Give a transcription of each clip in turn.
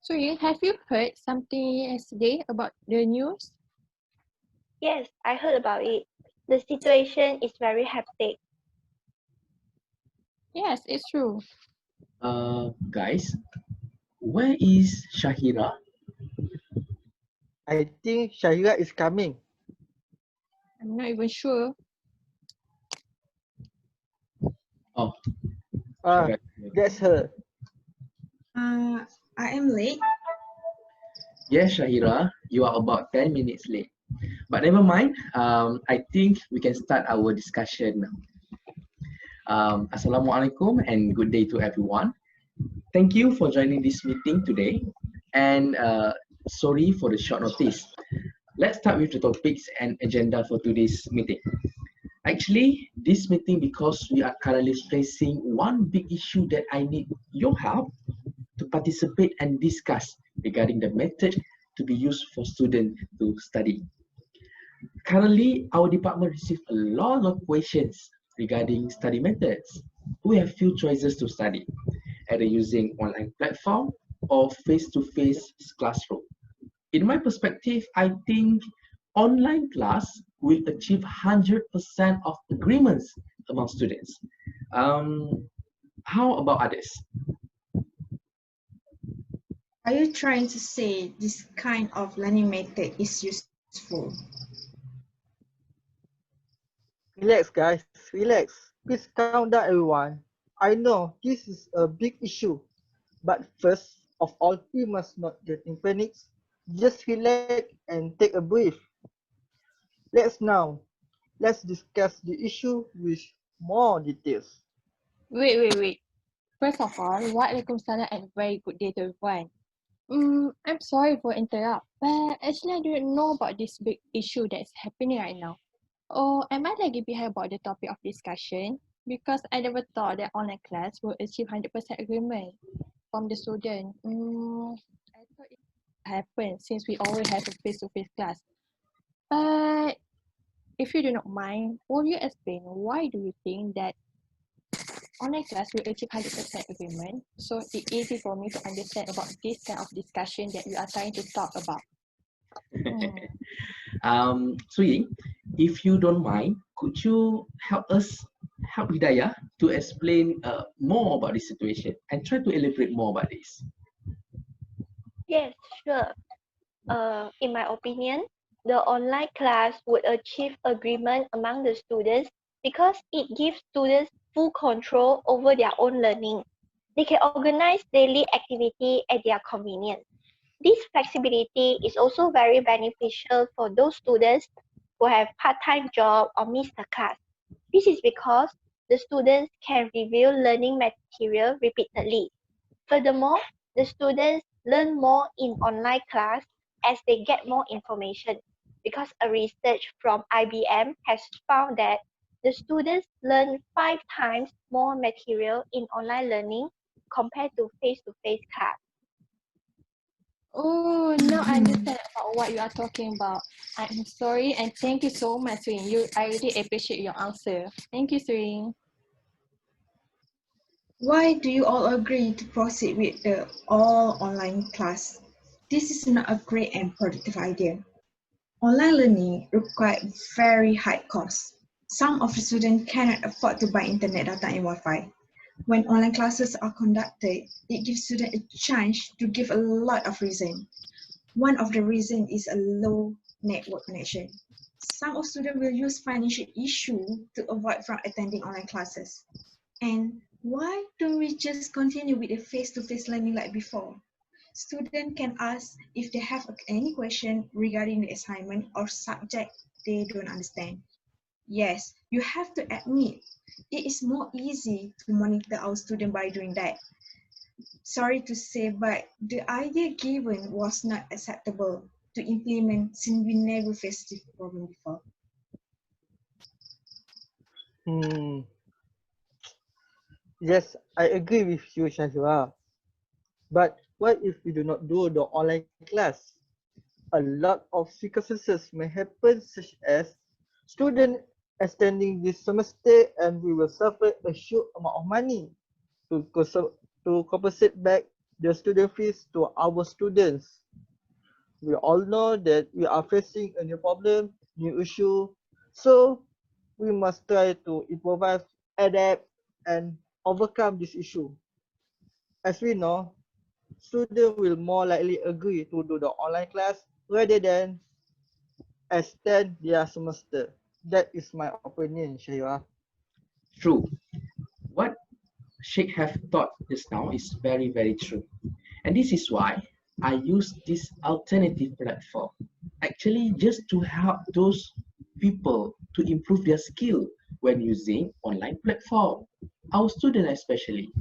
So, have you heard something yesterday about the news? Yes, I heard about it. The situation is very hectic. Yes, it's true. Guys, where is Shahira? I think Shahira is coming. I'm not even sure. Oh, Ah, Shahira. that's her. I am late. Yes, Shahira, you are about 10 minutes late. But never mind, I think we can start our discussion now. Assalamualaikum and good day to everyone. Thank you for joining this meeting today. And sorry for the short notice. Let's start with the topics and agenda for today's meeting. Actually, this meeting because we are currently facing one big issue that I need your help to participate and discuss regarding the method to be used for students to study. Currently, our department receives a lot of questions regarding study methods. We have few choices to study, either using online platform or face-to-face classroom. In my perspective, I think online class will achieve 100% of agreements among students. Um, how about others? Are you trying to say this kind of learning method is useful? Relax, guys. Relax. Please calm down, everyone. I know this is a big issue, but first of all, we must not get in panic. Just relax and take a breath. Let's discuss the issue with more details. Wait. First of all, Waalaikumsalam and very good day to everyone. I'm sorry for interrupt, but actually I didn't know about this big issue that's happening right now. Or am I lagging behind about the topic of discussion? Because I never thought that online class will achieve 100% agreement from the student. I thought it happened since we always have a face-to-face class. But if you do not mind, will you explain why do you think that online class will achieve 100% agreement? So it's easy for me to understand about this kind of discussion that you are trying to talk about. Sui, if you don't mind, could you help Hidayah to explain more about this situation and try to elaborate more about this? Yes, sure. In my opinion, the online class would achieve agreement among the students because it gives students full control over their own learning. They can organize daily activity at their convenience. This flexibility is also very beneficial for those students who have part-time job or miss the class. This is because the students can review learning material repeatedly. Furthermore, the students learn more in online class as they get more information because a research from IBM has found that the students learn 5 times more material in online learning compared to face-to-face class. Oh, now I understand about what you are talking about. I'm sorry and thank you so much, Swing. I really appreciate your answer. Thank you, Swing. Why do you all agree to proceed with the all online class? This is not a great and productive idea. Online learning requires very high costs. Some of the students cannot afford to buy internet data and Wi-Fi. When online classes are conducted, it gives students a chance to give a lot of reasons. One of the reasons is a low network connection. Some of students will use financial issue to avoid from attending online classes. And why don't we just continue with the face-to-face learning like before? Students can ask if they have any question regarding the assignment or subject they don't understand. Yes, you have to admit, it is more easy to monitor our students by doing that. Sorry to say, but the idea given was not acceptable to implement since we never faced this problem before. Hmm. Yes, I agree with you, Shahira. But what if we do not do the online class? A lot of circumstances may happen, such as students extending this semester and we will suffer a huge amount of money to compensate back the student fees to our students. We all know that we are facing a new problem, new issue. So we must try to improvise, adapt, and overcome this issue. As we know, students will more likely agree to do the online class rather than extend their semester. That is my opinion, Shahira. True. What Sheikh have taught just now is very, very true. And this is why I use this alternative platform. Actually, just to help those people to improve their skill when using online platform. Our students especially.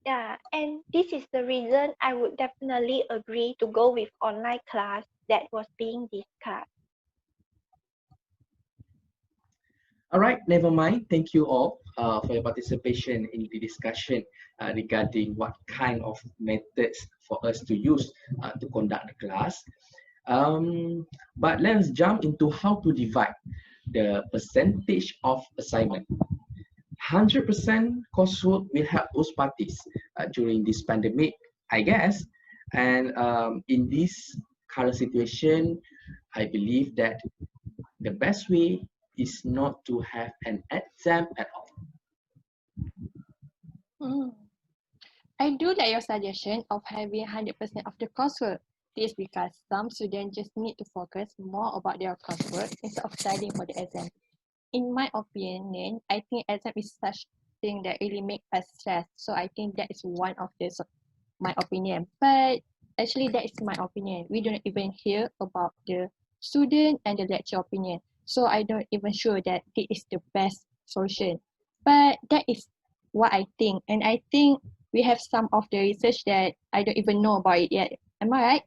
Yeah, and this is the reason I would definitely agree to go with online class that was being discussed. All right, never mind. Thank you all for your participation in the discussion regarding what kind of methods for us to use to conduct the class. But let's jump into how to divide the percentage of assignment. 100% coursework will help those parties during this pandemic, I guess. And in this current situation, I believe that the best way is not to have an exam at all. Mm. I do like your suggestion of having 100% of the coursework. This because some students just need to focus more about their coursework instead of studying for the exam. In my opinion, I think exam is such thing that really make us stress. So I think that is one of the my opinion. But actually, that is my opinion. We don't even hear about the student and the lecturer opinion. So I don't even sure that it is the best solution. But that is what I think. And I think we have some of the research that I don't even know about it yet. Am I right?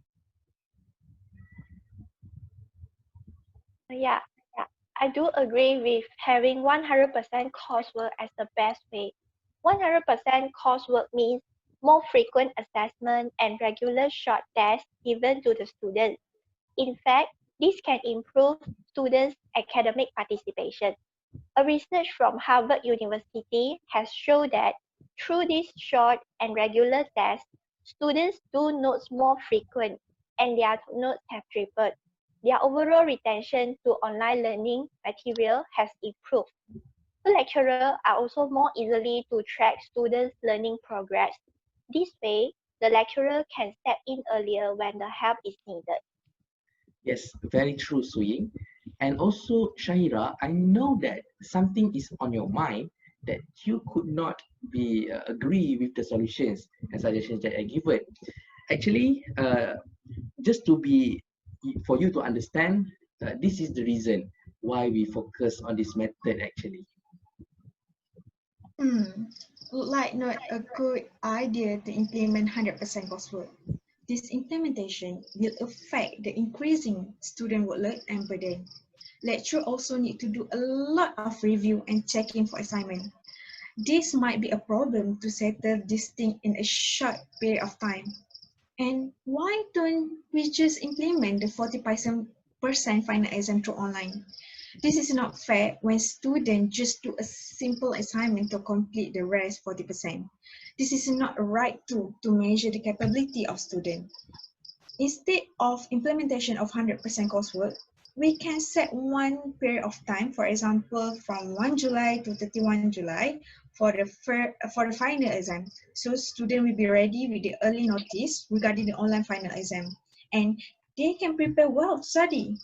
Yeah, I do agree with having 100% coursework as the best way. 100% coursework means more frequent assessment and regular short tests given to the students. In fact, this can improve students' academic participation. A research from Harvard University has shown that through these short and regular tests, students do notes more frequent and their notes have tripled. Their overall retention to online learning material has improved. The lecturers are also more easily to track students' learning progress. This way, the lecturer can step in earlier when the help is needed. Yes, very true, Suying. And also, Shahira, I know that something is on your mind that you could not be agree with the solutions and suggestions that I given. Actually, just to be for you to understand, this is the reason why we focus on this method actually. Look like not a good idea to implement 100% coursework. This implementation will affect the increasing student workload and burden. Lecturers also need to do a lot of review and checking for assignment. This might be a problem to settle this thing in a short period of time. And why don't we just implement the 40% final exam through online? This is not fair when students just do a simple assignment to complete the rest 40%. This is not a right tool to measure the capability of students. Instead of implementation of 100% coursework, we can set one period of time, for example, from 1 July to 31 July for the final exam. So students will be ready with the early notice regarding the online final exam. And they can prepare well to study.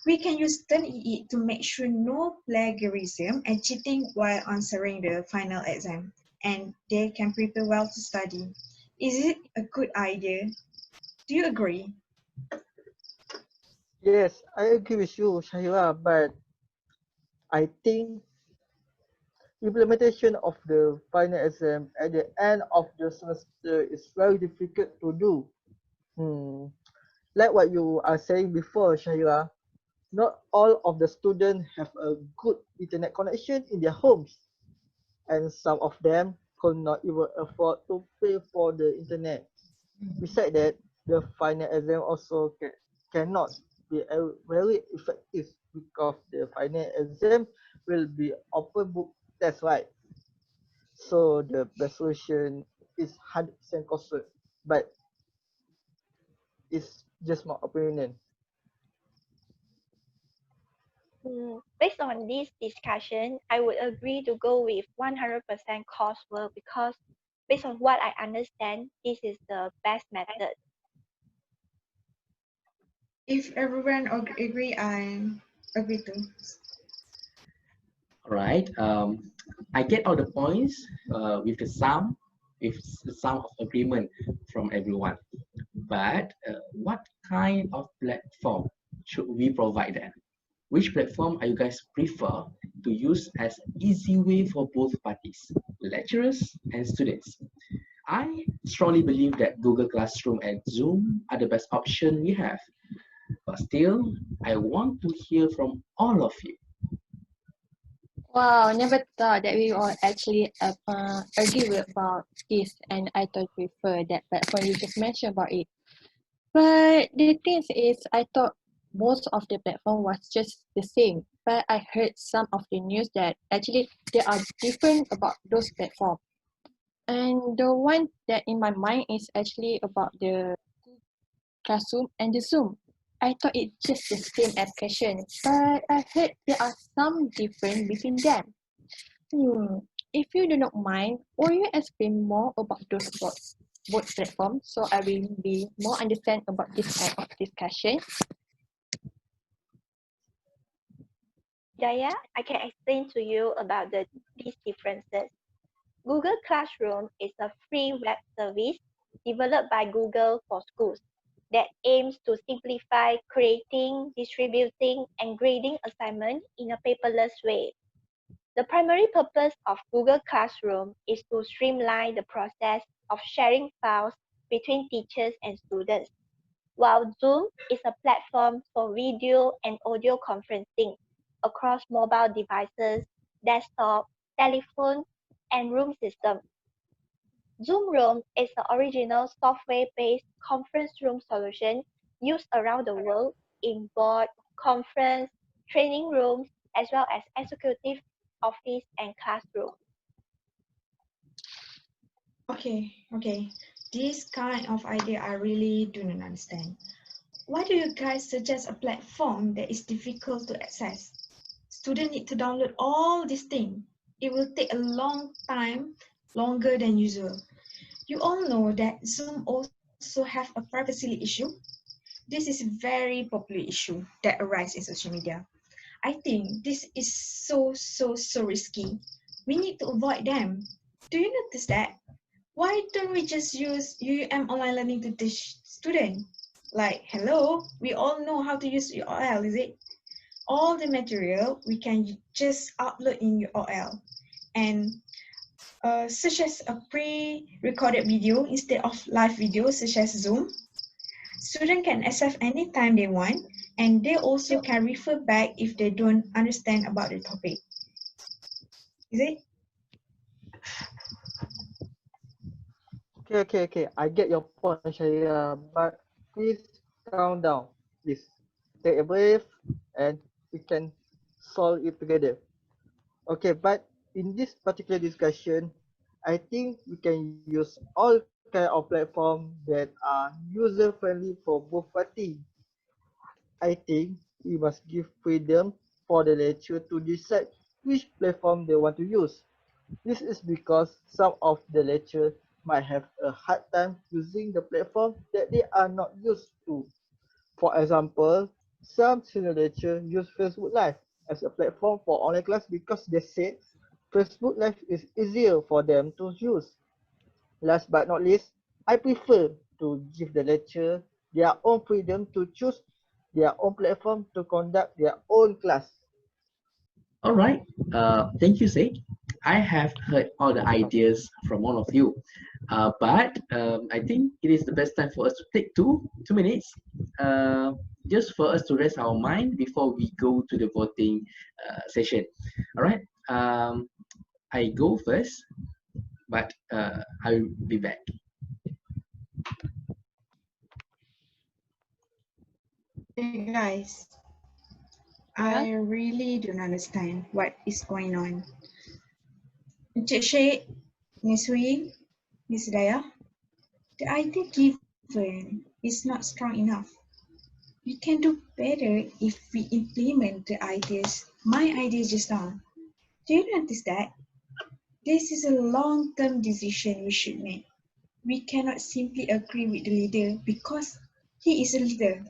We can use Turnitin to make sure no plagiarism and cheating while answering the final exam. And they can prepare well to study. Is it a good idea? Do you agree? Yes, I agree with you, Shahira, but I think implementation of the final exam at the end of the semester is very difficult to do. Hmm. Like what you are saying before, Shahira, not all of the students have a good internet connection in their homes, and some of them could not even afford to pay for the internet. Besides that, the final exam also cannot be very effective because the final exam will be open book test, right? So the best solution is 100% costly, but it's just my opinion. Based on this discussion, I would agree to go with 100% coursework because based on what I understand, this is the best method. If everyone agree, I agree too. All right. I get all the points with the sum of agreement from everyone. But what kind of platform should we provide them? Which platform are you guys prefer to use as easy way for both parties, lecturers and students? I strongly believe that Google Classroom and Zoom are the best option we have. But still, I want to hear from all of you. Wow, never thought that we all actually agree about this, and I thought prefer that platform you just mentioned about it. But the thing is, I thought most of the platform was just the same. But I heard some of the news that actually they are different about those platforms. And the one that in my mind is actually about the Classroom and the Zoom. I thought it's just the same application, but I heard there are some difference between them. If you do not mind, will you explain more about those both platforms so I will be more understand about this kind of discussion? Jaya, I can explain to you about these differences. Google Classroom is a free web service developed by Google for schools that aims to simplify creating, distributing, and grading assignments in a paperless way. The primary purpose of Google Classroom is to streamline the process of sharing files between teachers and students, while Zoom is a platform for video and audio conferencing across mobile devices, desktop, telephone, and room systems. Zoom Room is the original software-based conference room solution used around the world in board, conference, training rooms, as well as executive office and classroom. Okay. This kind of idea I really do not understand. Why do you guys suggest a platform that is difficult to access? Students need to download all these things. It will take a long time, longer than usual. You all know that Zoom also have a privacy issue. This is a very popular issue that arises in social media. I think this is so risky. We need to avoid them. Do you notice that? Why don't we just use UUM online learning to teach students? Like, hello, we all know how to use URL, is it? All the material we can just upload in URL and such as a pre-recorded video instead of live video such as Zoom. Students can access anytime they want, and they also can refer back if they don't understand about the topic. Is it? Okay. I get your point, Sharia, but please calm down. Please take a breath and we can solve it together. Okay, but in this particular discussion, I think we can use all kind of platform that are user friendly for both parties. I think we must give freedom for the lecturer to decide which platform they want to use. This is because some of the lecturers might have a hard time using the platform that they are not used to. For example, some senior lecturers use Facebook Live as a platform for online class because they said Facebook Live is easier for them to use. Last but not least, I prefer to give the lecturer their own freedom to choose their own platform to conduct their own class. All right. Thank you, Sage. I have heard all the ideas from all of you, but I think it is the best time for us to take 2 minutes, just for us to rest our mind before we go to the voting session. All right. I go first, but I'll be back. Hey guys, I really don't understand what is going on. Encik Sheikh, Ms. Hui, Ms. Daya, the idea given is not strong enough. We can do better if we implement the ideas. My idea just now. Do you notice that? This is a long-term decision we should make. We cannot simply agree with the leader because he is a leader.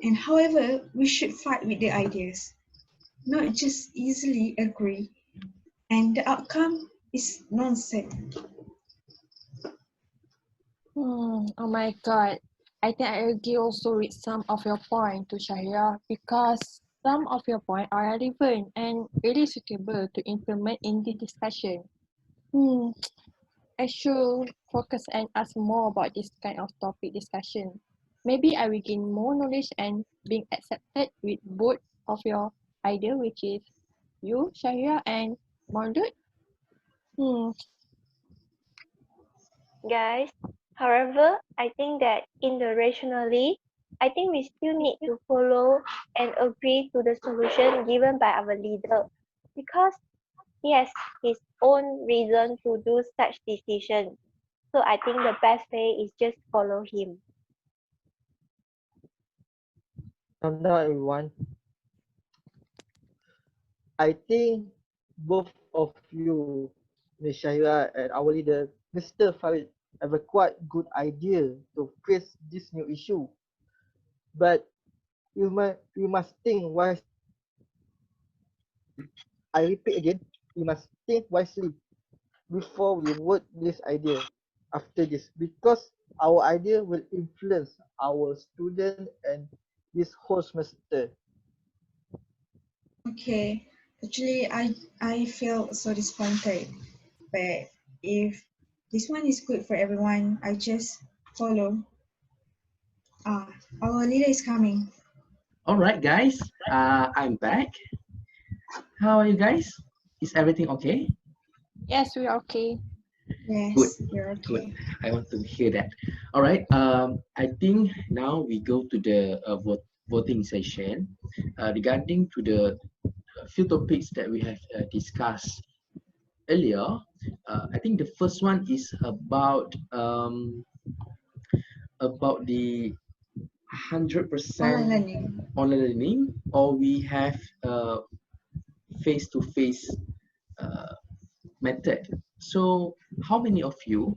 And however, we should fight with the ideas, not just easily agree. And the outcome is nonsense. Oh my God. I think I agree also with some of your point to Shahira because some of your point are relevant and really suitable to implement in the discussion. Hmm, I should focus and ask more about this kind of topic discussion. Maybe I will gain more knowledge and being accepted with both of your idea, which is you, Shahira, and Maudud. Hmm, Guys, however, I think that in the rationally, I think we still need to follow and agree to the solution given by our leader because he has his own reason to do such decision. So I think the best way is just follow him. Calm down, everyone. I think both of you, Ms. Shahira and our leader, Mr. Farid, have a quite good idea to face this new issue. But we must think wisely. I repeat again, we must think wisely before we vote this idea after this because our idea will influence our student and this whole semester. Okay, actually, I feel so disappointed. But if this one is good for everyone, I just follow. Our leader is coming. All right, guys. I'm back. How are you guys? Is everything okay? yes, we are okay. Good. Yes, you're Good. okay. I want to hear that. All right. I think now we go to the voting session regarding to the few topics that we have discussed earlier. I think the first one is about the 100% Online learning. online learning, or we have face-to-face method. So how many of you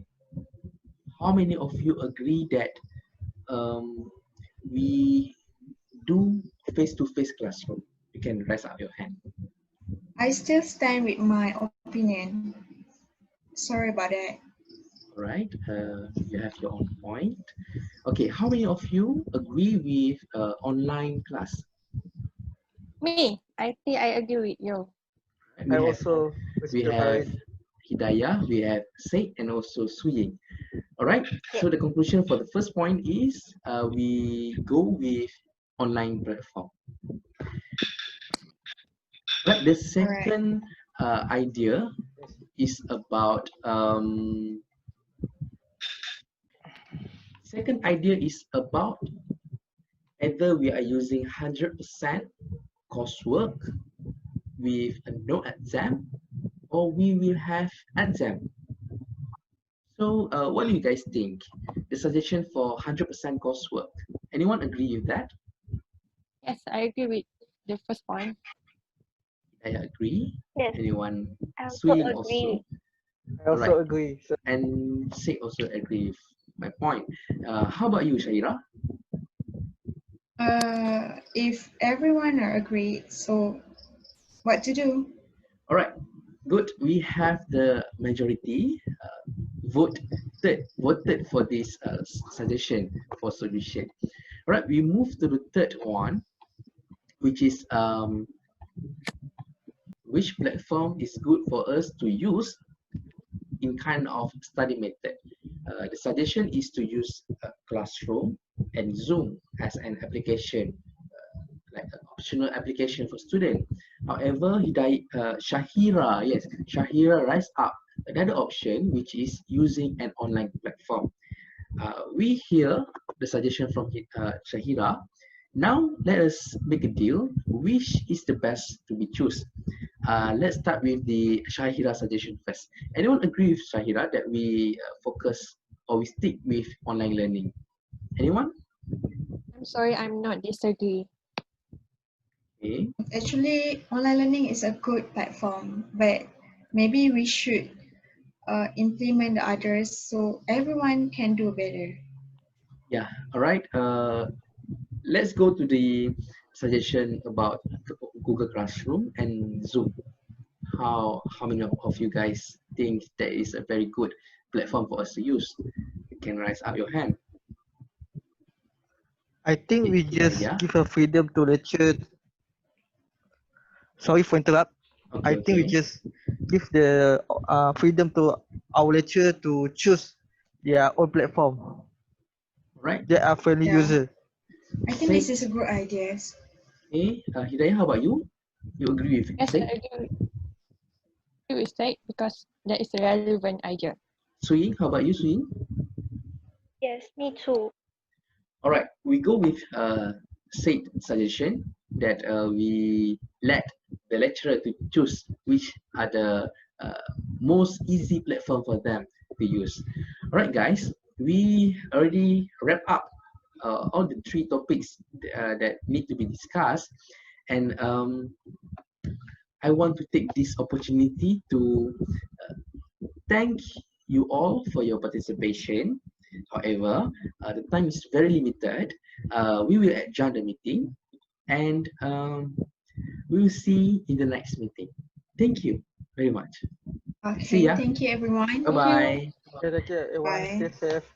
agree that we do face-to-face classroom? You can raise up your hand. I still stand with my opinion. Sorry about that. All right, you have your own point. Okay, how many of you agree with online class? Me, I think I agree with you. We I have, also, we Mr. have Farid, Hidayah, we have Said, and also Suying. All right, so the conclusion for the first point is we go with online platform. Right, the second idea is about whether we are using 100% coursework with no exam or we will have exam. So what do you guys think? The suggestion for 100% coursework. Anyone agree with that? Yes, I agree with the first point. I agree. Yes, Anyone? I also Swing agree. also. I also Alright. agree. So, And Sig also agree with my point. How about you, Shaira? If everyone are agreed, so what to do? All right, good. We have the majority voted for this suggestion for solution. All right, we move to the third one, which is which platform is good for us to use in kind of study method. The suggestion is to use Classroom and Zoom as an application, like an optional application for student. However, Shahira raised up another option, which is using an online platform. We hear the suggestion from Shahira. Now let us make a deal. Which is the best to be chosen? Let's start with the Shahira suggestion first. Anyone agree with Shahira that we focus or we stick with online learning? Anyone? I'm sorry, I'm not disagree. Okay. Actually, online learning is a good platform, but maybe we should implement the others so everyone can do better. Yeah. All right. Let's go to the suggestion about Google Classroom and Zoom. How many of you guys think that is a very good platform for us to use? You can raise up your hand. I think we Any just idea? give a freedom to lecture. Sorry for interrupt. Okay, I think we okay. just give the freedom to our lecturer to choose their own platform. All right. They are friendly Yeah. user. I think this is a good idea. Okay. Hidayah, how about you? You agree with Yes, Zaid? I agree with that because that is a relevant idea. Sui, how about you, Sui? Yes, me too. All right, we go with Said suggestion that we let the lecturer to choose which are the most easy platform for them to use. All right, guys, we already wrap up all the three topics that need to be discussed, and I want to take this opportunity to thank you all for your participation. However, the time is very limited. We will adjourn the meeting and we will see in the next meeting. Thank you very much. See Okay, ya. thank you everyone. Bye bye. Okay, everyone. Bye. Stay safe.